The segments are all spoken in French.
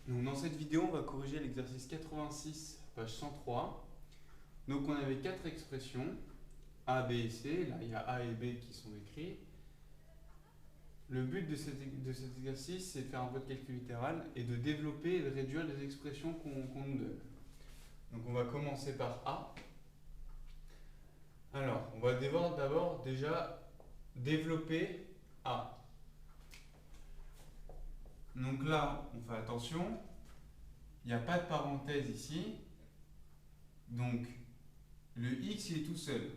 Donc dans cette vidéo, on va corriger l'exercice 86, page 103. Donc on avait quatre expressions, A, B et C. Là, il y a A et B qui sont écrits. Le but de cet exercice, c'est de faire un peu de calcul littéral et de développer et de réduire les expressions qu'on nous donne. Donc on va commencer par A. Alors, on va devoir d'abord déjà développer A. Donc là, on fait attention, il n'y a pas de parenthèse ici. Donc, le x il est tout seul.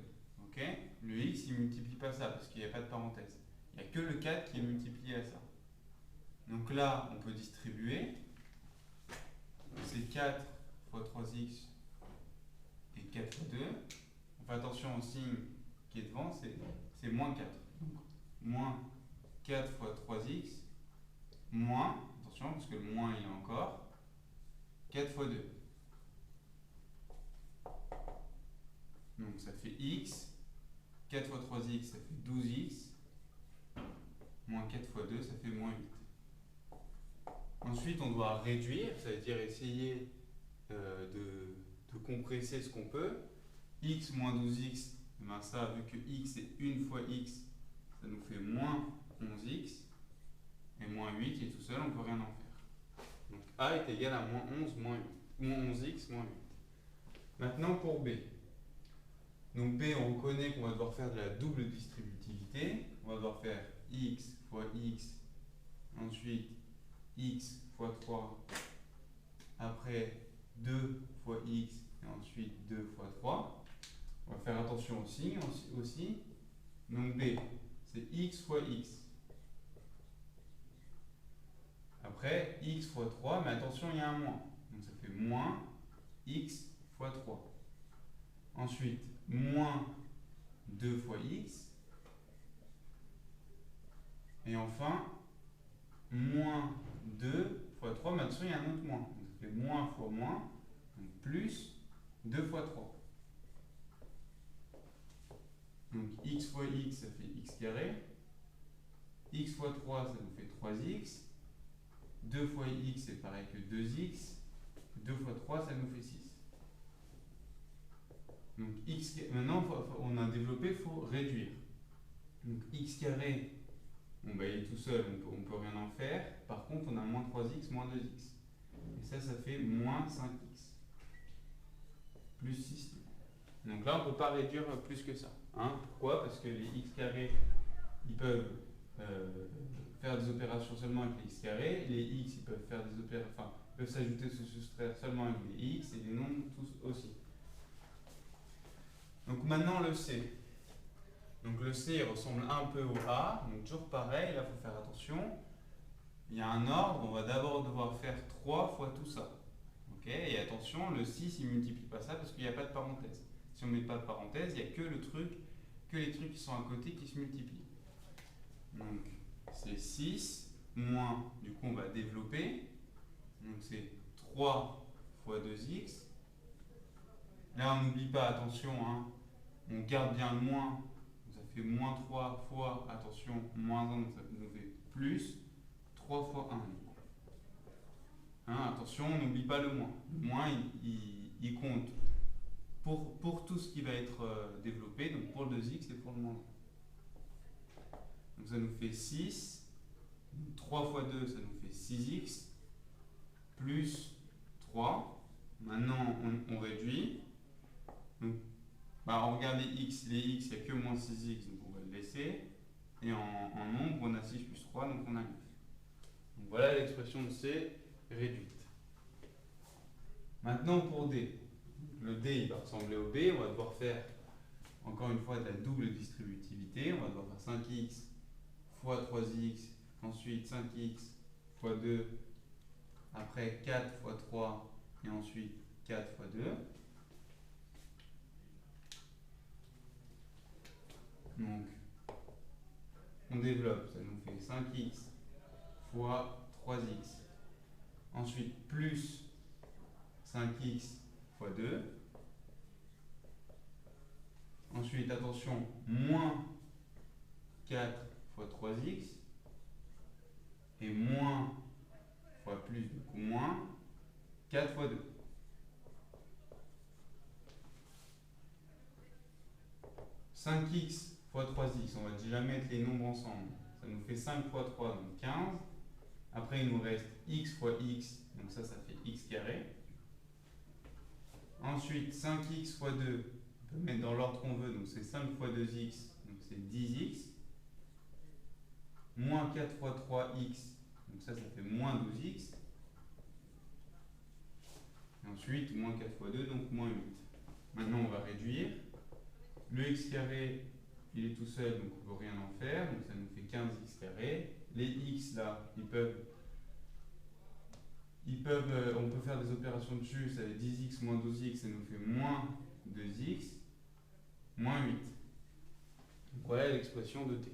Ok, le x il ne multiplie pas ça parce qu'il n'y a pas de parenthèse. Il n'y a que le 4 qui est multiplié à ça. Donc là, on peut distribuer. C'est 4 fois 3x et 4 fois 2. On fait attention au signe qui est devant, c'est moins 4. Donc, moins 4 fois 3x, moins, attention parce que le moins il y a encore, 4 fois 2. Donc ça fait x, 4 fois 3x ça fait 12x, moins 4 fois 2 ça fait moins 8. Ensuite on doit réduire, ça veut dire essayer de compresser ce qu'on peut. X moins 12x, ben ça vu que x est 1 fois x, ça nous fait moins 11x, et moins 8 il est tout seul, on ne peut rien en faire. Donc a est égal à moins 11, moins 8, moins 11x, moins 8. Maintenant pour b. Donc B, on reconnaît qu'on va devoir faire de la double distributivité. On va devoir faire x fois x, ensuite x fois 3, après 2 fois x, et ensuite 2 fois 3. On va faire attention au signe aussi. Donc B, c'est x fois x. Après, x fois 3, mais attention, il y a un moins. Donc ça fait moins x fois 3. Ensuite, moins 2 fois x. Et enfin, moins 2 fois 3, mais attention, il y a un autre moins. Donc ça fait moins fois moins, donc plus 2 fois 3. Donc x fois x, ça fait x carré. X fois 3, ça nous fait 3x. 2 fois x, c'est pareil que 2x. 2 fois 3, ça nous fait 6. Donc x, maintenant, on a développé, il faut réduire. Donc x carré, bon, bah, il est tout seul, on peut rien en faire. Par contre, on a moins 3x, moins 2x. Et ça fait moins 5x. Plus 6. Donc là, on ne peut pas réduire plus que ça. Hein. Pourquoi? Parce que les x carrés, ils peuvent faire des opérations seulement avec les x carrés. Les x, ils peuvent faire des opérations, enfin, peuvent s'ajouter, se soustraire seulement avec les x et les nombres tous aussi. Donc maintenant le c. Donc le c il ressemble un peu au a. Donc toujours pareil, là il faut faire attention. Il y a un ordre, on va d'abord devoir faire 3 fois tout ça. Okay, et attention, le 6 il ne multiplie pas ça parce qu'il n'y a pas de parenthèse. Si on ne met pas de parenthèse, il n'y a que les trucs qui sont à côté qui se multiplient. Donc c'est 6 moins, du coup on va développer. Donc c'est 3 fois 2x. Là on n'oublie pas, attention, hein, on garde bien le moins. Donc ça fait moins 3 fois, attention, moins 1, donc ça nous fait plus 3 fois 1. Hein, attention, on n'oublie pas le moins. Le moins, il compte pour tout ce qui va être développé, donc pour le 2x et pour le moins 1. Donc ça nous fait 6. 3 fois 2, ça nous fait 6x. Plus 3. Maintenant, on réduit. Donc, on regarde les x. Les x, il n'y a que moins 6x, donc on va le laisser. Et en nombre, on a 6 plus 3, donc on a 9. Donc voilà l'expression de C réduite. Maintenant pour D. Le D il va ressembler au B, on va devoir faire encore une fois de la double distributivité. On va devoir faire 5x fois 3x, ensuite 5x fois 2, après 4 fois 3 et ensuite 4 fois 2. Donc on développe, ça nous fait 5x fois 3x, ensuite plus 5x fois 2. Ensuite, attention, moins 4 fois 3x et moins fois plus, du coup moins 4 fois 2. « 5x fois 3x, on va déjà mettre les nombres ensemble. Ça nous fait 5 fois 3, donc 15. Après, il nous reste x fois x, donc ça fait x carré. Ensuite, 5x fois 2, on peut mettre dans l'ordre qu'on veut, donc c'est 5 fois 2x, donc c'est 10x. Moins 4 fois 3x, donc ça fait moins 12x. Et ensuite, moins 4 fois 2, donc moins 8. Maintenant, on va réduire. Le x carré, il est tout seul, donc on ne peut rien en faire, donc ça nous fait 15x carré. Les x là, on peut faire des opérations dessus, ça fait 10x moins 12x, ça nous fait moins 2x, moins 8. Donc voilà l'expression de t.